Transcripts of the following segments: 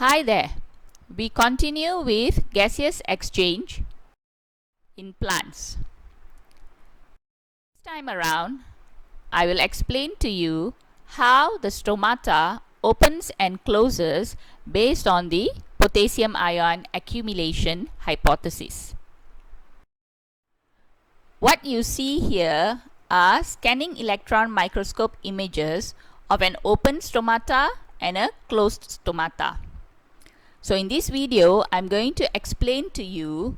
Hi there. We continue with gaseous exchange in plants. This time around, I will explain to you how the stomata opens and closes based on the potassium ion accumulation hypothesis. What you see here are scanning electron microscope images of an open stomata and a closed stomata. So in this video, I'm going to explain to you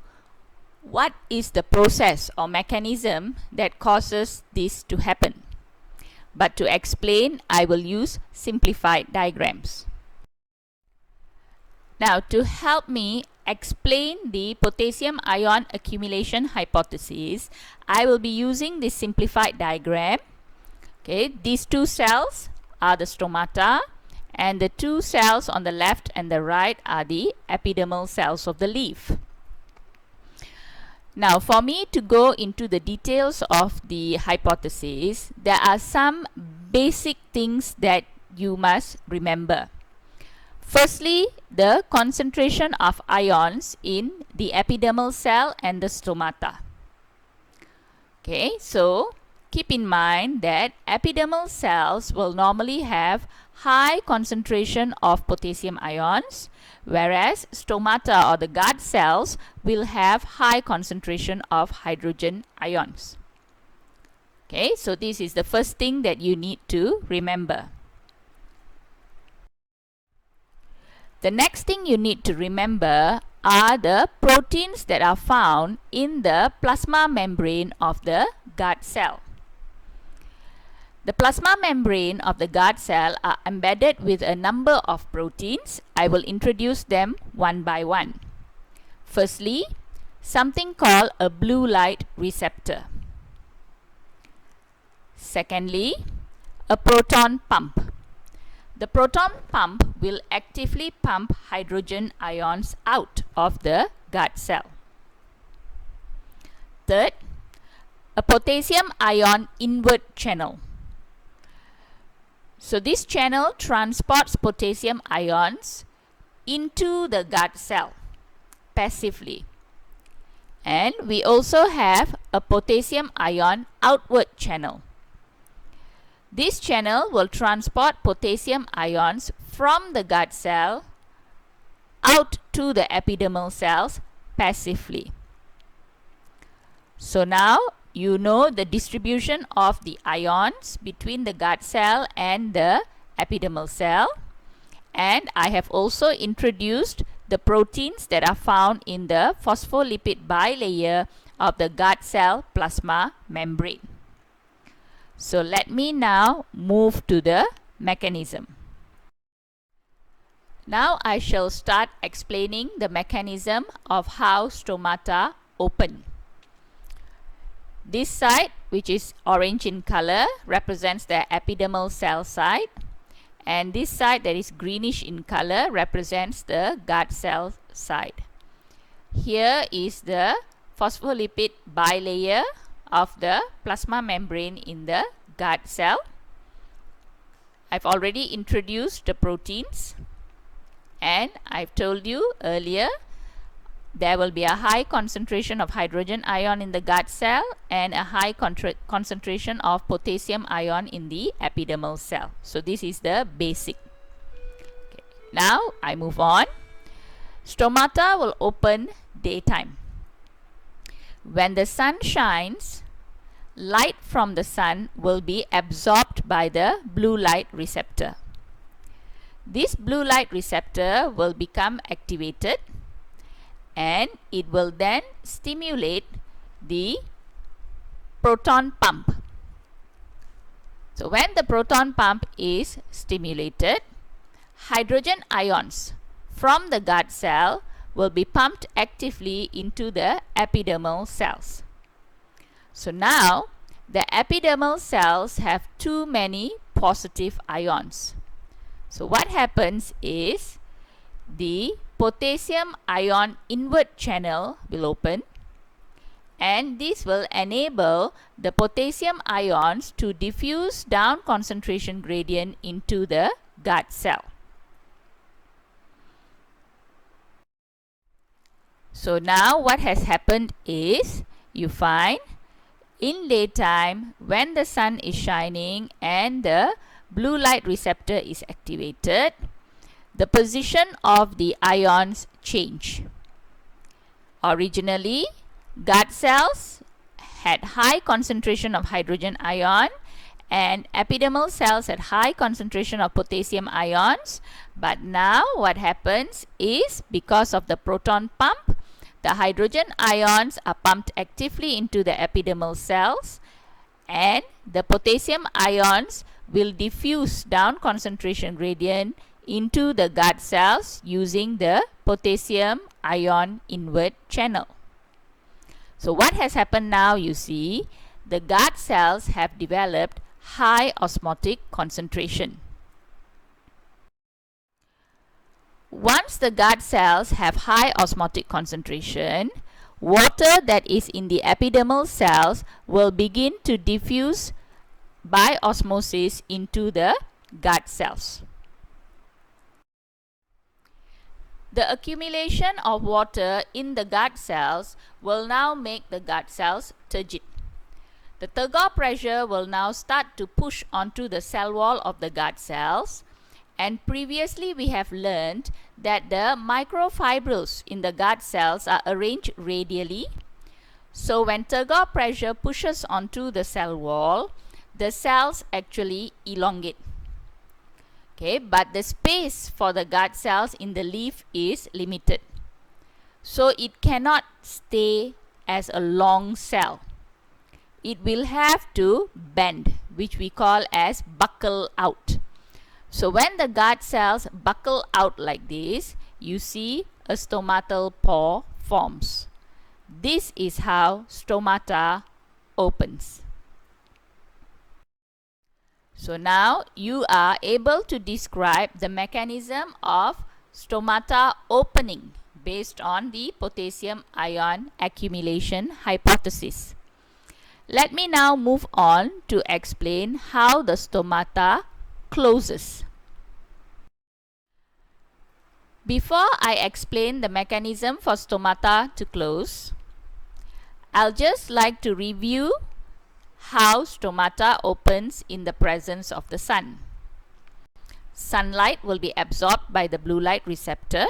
what is the process or mechanism that causes this to happen. But to explain, I will use simplified diagrams. Now, to help me explain the potassium ion accumulation hypothesis, I will be using this simplified diagram. Okay, these two cells are the stomata, and the two cells on the left and the right are the epidermal cells of the leaf. Now, for me to go into the details of the hypothesis, there are some basic things that you must remember. Firstly, the concentration of ions in the epidermal cell and the stomata. Okay, so keep in mind that epidermal cells will normally have high concentration of potassium ions, whereas stomata or the gut cells will have high concentration of hydrogen ions. Okay, so this is the first thing that you need to remember. The next thing you need to remember are the proteins that are found in the plasma membrane of the gut cell. The plasma membrane of the gut cell are embedded with a number of proteins. I will introduce them one by one. Firstly, something called a blue light receptor. Secondly, a proton pump. The proton pump will actively pump hydrogen ions out of the gut cell. Third, a potassium ion inward channel. So this channel transports potassium ions into the gut cell passively. And we also have a potassium ion outward channel. This channel will transport potassium ions from the gut cell out to the epidermal cells passively. So now you know the distribution of the ions between the gut cell and the epidermal cell, and I have also introduced the proteins that are found in the phospholipid bilayer of the gut cell plasma membrane. So let me now move to the mechanism. Now I shall start explaining the mechanism of how stomata open. This side, which is orange in color, represents the epidermal cell side, and this side that is greenish in color represents the gut cell side. Here is the phospholipid bilayer of the plasma membrane in the gut cell. I've already introduced the proteins, and I've told you earlier there will be a high concentration of hydrogen ion in the gut cell and a high concentration of potassium ion in the epidermal cell. So this is the basic. Okay. Now I move on. Stomata will open daytime. When the sun shines, light from the sun will be absorbed by the blue light receptor. This blue light receptor will become activated, and it will then stimulate the proton pump. So when the proton pump is stimulated, hydrogen ions from the gut cell will be pumped actively into the epidermal cells. So now the epidermal cells have too many positive ions. So what happens is the potassium ion inward channel will open, and this will enable the potassium ions to diffuse down concentration gradient into the gut cell. So now what has happened is, you find in daytime when the sun is shining and the blue light receptor is activated, the position of the ions change. Originally, guard cells had high concentration of hydrogen ion and epidermal cells had high concentration of potassium ions. But now what happens is, because of the proton pump, the hydrogen ions are pumped actively into the epidermal cells and the potassium ions will diffuse down concentration gradient into the guard cells using the potassium ion invert channel. So what has happened now, you see, the guard cells have developed high osmotic concentration. Once the guard cells have high osmotic concentration, water that is in the epidermal cells will begin to diffuse by osmosis into the guard cells. The accumulation of water in the guard cells will now make the guard cells turgid. The turgor pressure will now start to push onto the cell wall of the guard cells, and previously we have learned that the microfibrils in the guard cells are arranged radially. So when turgor pressure pushes onto the cell wall, the cells actually elongate. Okay, but the space for the guard cells in the leaf is limited. So it cannot stay as a long cell. It will have to bend, which we call as buckle out. So when the guard cells buckle out like this, you see a stomatal pore forms. This is how stomata opens. So now you are able to describe the mechanism of stomata opening based on the potassium ion accumulation hypothesis. Let me now move on to explain how the stomata closes. Before I explain the mechanism for stomata to close, I'll just like to review how stomata opens in the presence of the sun. Sunlight will be absorbed by the blue light receptor.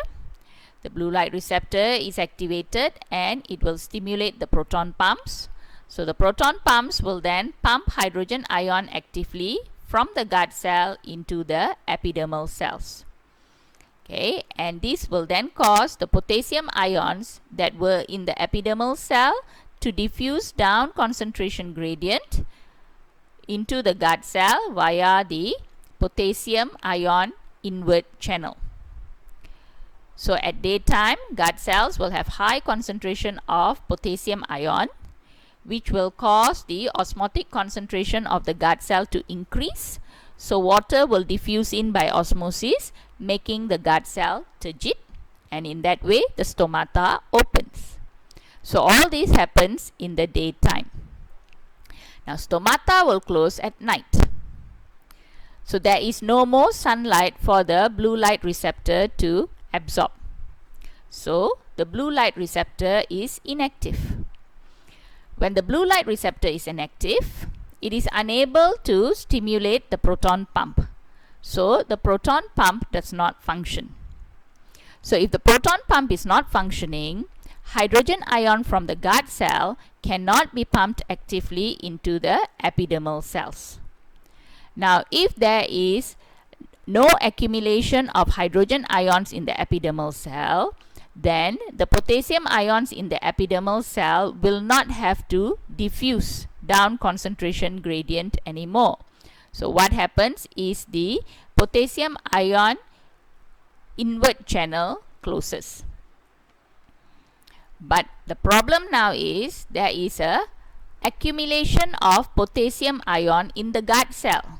The blue light receptor is activated and it will stimulate the proton pumps. So the proton pumps will then pump hydrogen ion actively from the guard cell into the epidermal cells. Okay, and this will then cause the potassium ions that were in the epidermal cell to diffuse down concentration gradient into the guard cell via the potassium ion invert channel. So at daytime, guard cells will have high concentration of potassium ion, which will cause the osmotic concentration of the guard cell to increase. So water will diffuse in by osmosis, making the guard cell turgid, and in that way the stomata opens. So all this happens in the daytime. Now stomata will close at night. So there is no more sunlight for the blue light receptor to absorb. So the blue light receptor is inactive. When the blue light receptor is inactive, it is unable to stimulate the proton pump. So the proton pump does not function. So if the proton pump is not functioning, hydrogen ion from the guard cell cannot be pumped actively into the epidermal cells. Now, if there is no accumulation of hydrogen ions in the epidermal cell, then the potassium ions in the epidermal cell will not have to diffuse down concentration gradient anymore. So what happens is the potassium ion invert channel closes. But the problem now is there is a accumulation of potassium ion in the guard cell.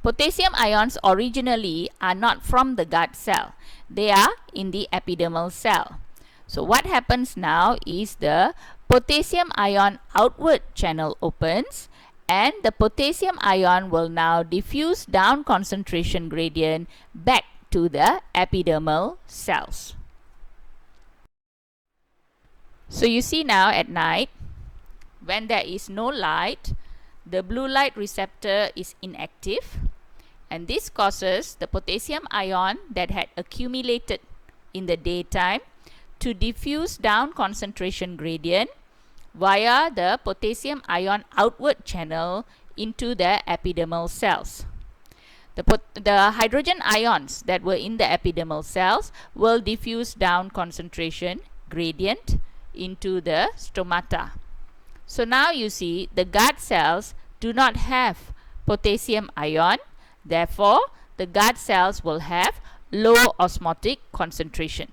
Potassium ions originally are not from the guard cell. They are in the epidermal cell. So what happens now is the potassium ion outward channel opens and the potassium ion will now diffuse down concentration gradient back to the epidermal cells. So you see now at night, when there is no light, the blue light receptor is inactive, and this causes the potassium ion that had accumulated in the daytime to diffuse down concentration gradient via the potassium ion outward channel into the epidermal cells. The hydrogen ions that were in the epidermal cells will diffuse down concentration gradient into the stomata. So now you see the guard cells do not have potassium ion, therefore the guard cells will have low osmotic concentration.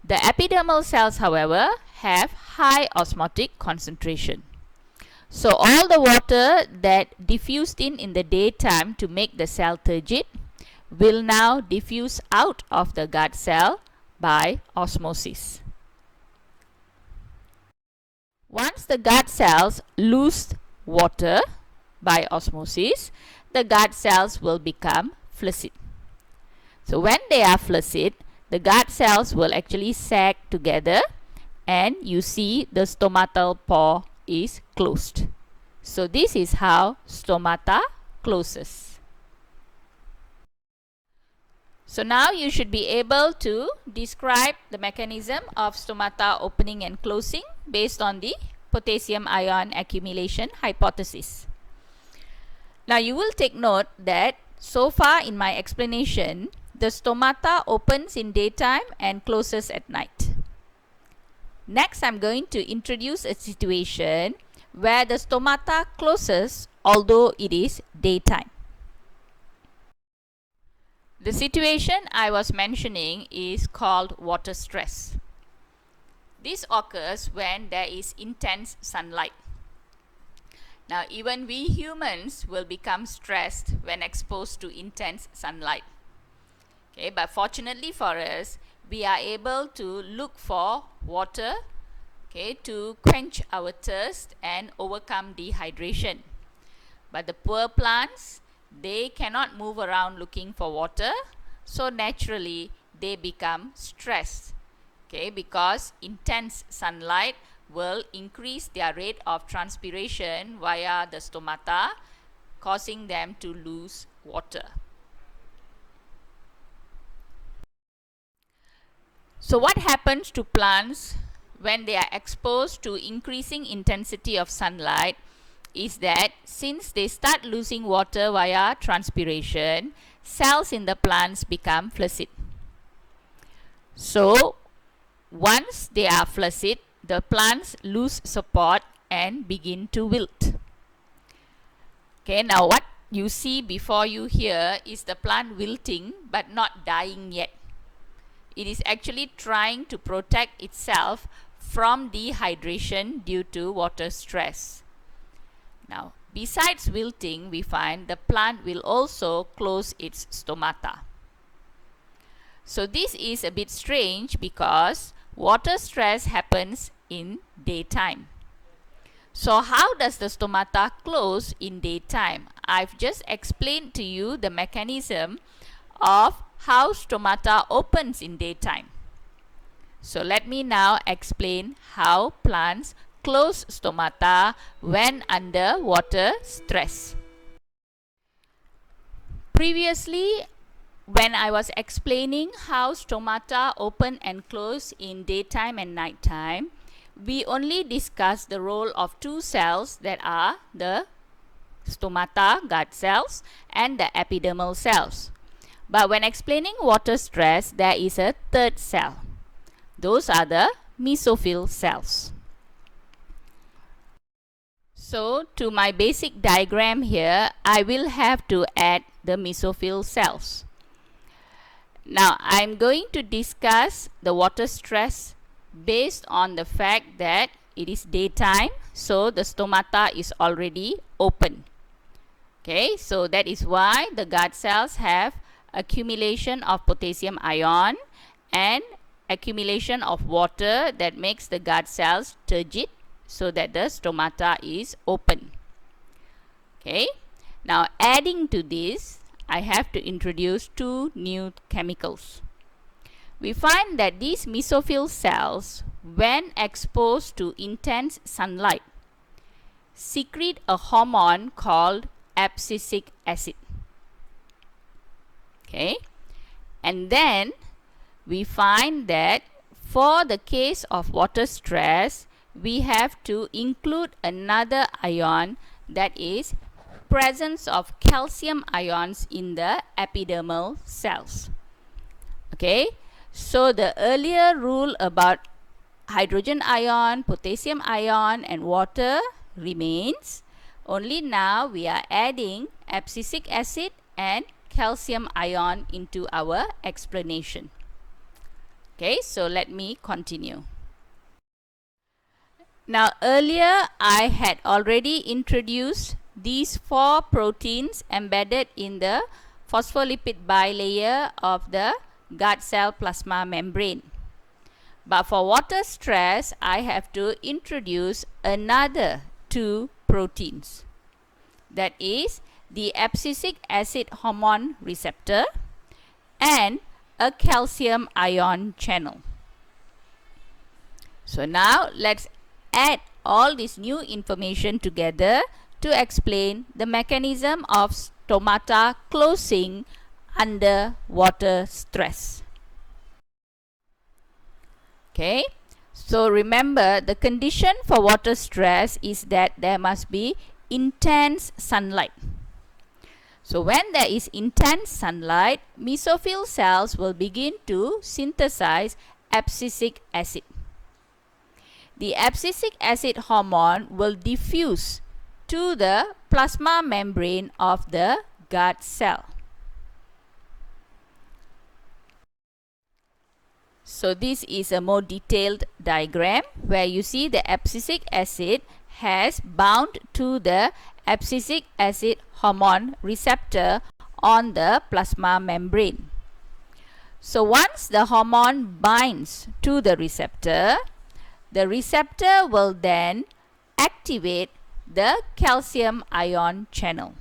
The epidermal cells, however, have high osmotic concentration. So all the water that diffused in the daytime to make the cell turgid will now diffuse out of the guard cell by osmosis. Once the guard cells lose water by osmosis, the guard cells will become flaccid. So when they are flaccid, the guard cells will actually sag together and you see the stomatal pore is closed. So this is how stomata closes. So now you should be able to describe the mechanism of stomata opening and closing based on the potassium ion accumulation hypothesis. Now you will take note that so far in my explanation, the stomata opens in daytime and closes at night. Next, I'm going to introduce a situation where the stomata closes although it is daytime. The situation I was mentioning is called water stress. This occurs when there is intense sunlight. Now, even we humans will become stressed when exposed to intense sunlight. Okay, but fortunately for us, we are able to look for water, okay, to quench our thirst and overcome dehydration. But the poor plants, they cannot move around looking for water, so naturally they become stressed, okay, because intense sunlight will increase their rate of transpiration via the stomata, causing them to lose water. So what happens to plants when they are exposed to increasing intensity of sunlight is that since they start losing water via transpiration, cells in the plants become flaccid. So once they are flaccid, the plants lose support and begin to wilt. Okay, now what you see before you here is the plant wilting but not dying yet. It is actually trying to protect itself from dehydration due to water stress. Now, besides wilting, we find the plant will also close its stomata. So this is a bit strange because water stress happens in daytime. So how does the stomata close in daytime? I've just explained to you the mechanism of how stomata opens in daytime. So let me now explain how plants close stomata when under water stress. Previously, when I was explaining how stomata open and close in daytime and nighttime, we only discussed the role of two cells that are the stomata guard cells and the epidermal cells. But when explaining water stress, there is a third cell. Those are the mesophyll cells. So to my basic diagram here, I will have to add the mesophyll cells. Now I'm going to discuss the water stress based on the fact that it is daytime, so the stomata is already open. Okay, so that is why the guard cells have accumulation of potassium ion and accumulation of water that makes the guard cells turgid so that the stomata is open. Okay, now adding to this, I have to introduce two new chemicals. we find that these mesophyll cells, when exposed to intense sunlight, secrete a hormone called abscisic acid. Okay, and then we find that for the case of water stress, we have to include another ion, that is presence of calcium ions in the epidermal cells. Okay, so the earlier rule about hydrogen ion, potassium ion and water remains. Only now we are adding abscisic acid and calcium ion into our explanation. Okay, so let me continue. Now earlier I had already introduced these 4 proteins embedded in the phospholipid bilayer of the guard cell plasma membrane. But for water stress, I have to introduce another 2 proteins. That is the abscisic acid hormone receptor and a calcium ion channel. So now let's add all this new information together to explain the mechanism of stomata closing under water stress. Okay, so remember the condition for water stress is that there must be intense sunlight. So when there is intense sunlight, mesophyll cells will begin to synthesize abscisic acid. The abscisic acid hormone will diffuse to the plasma membrane of the guard cell. So this is a more detailed diagram where you see the abscisic acid has bound to the abscisic acid hormone receptor on the plasma membrane. So once the hormone binds to the receptor will then activate the calcium ion channel.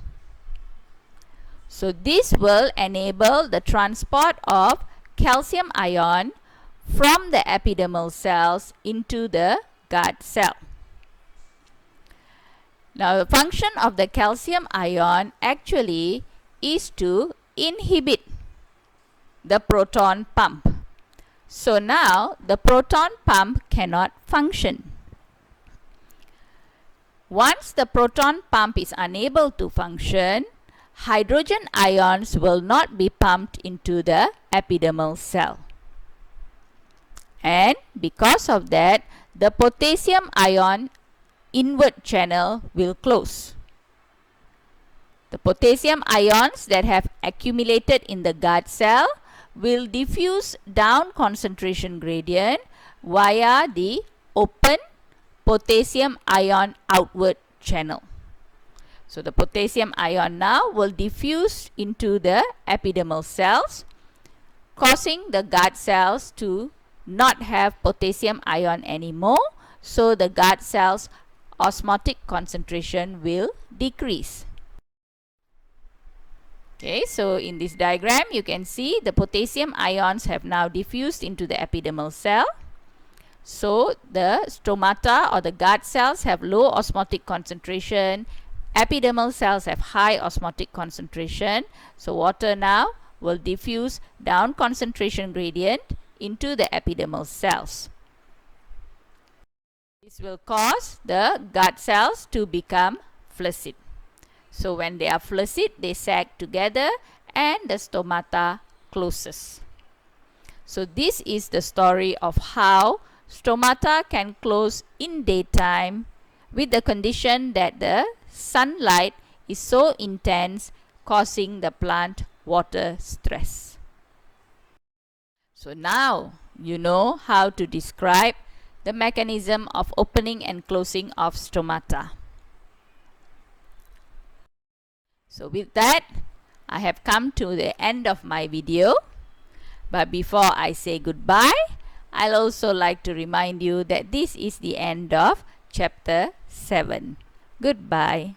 So this will enable the transport of calcium ion from the epidermal cells into the guard cell. Now the function of the calcium ion actually is to inhibit the proton pump. So now the proton pump cannot function. Once the proton pump is unable to function, hydrogen ions will not be pumped into the epidermal cell. And because of that, the potassium ion inward channel will close. The potassium ions that have accumulated in the guard cell will diffuse down concentration gradient via the open potassium ion outward channel. So the potassium ion now will diffuse into the epidermal cells, causing the guard cells to not have potassium ion anymore, so the guard cells osmotic concentration will decrease. Okay, so in this diagram you can see the potassium ions have now diffused into the epidermal cell. So the stomata or the guard cells have low osmotic concentration, epidermal cells have high osmotic concentration. So water now will diffuse down concentration gradient into the epidermal cells. This will cause the guard cells to become flaccid. So when they are flaccid, they sag together and the stomata closes. So this is the story of how stomata can close in daytime with the condition that the sunlight is so intense, causing the plant water stress. So now you know how to describe the mechanism of opening and closing of stomata. So with that, I have come to the end of my video. But before I say goodbye, I'll also like to remind you that this is the end of chapter 7. Goodbye.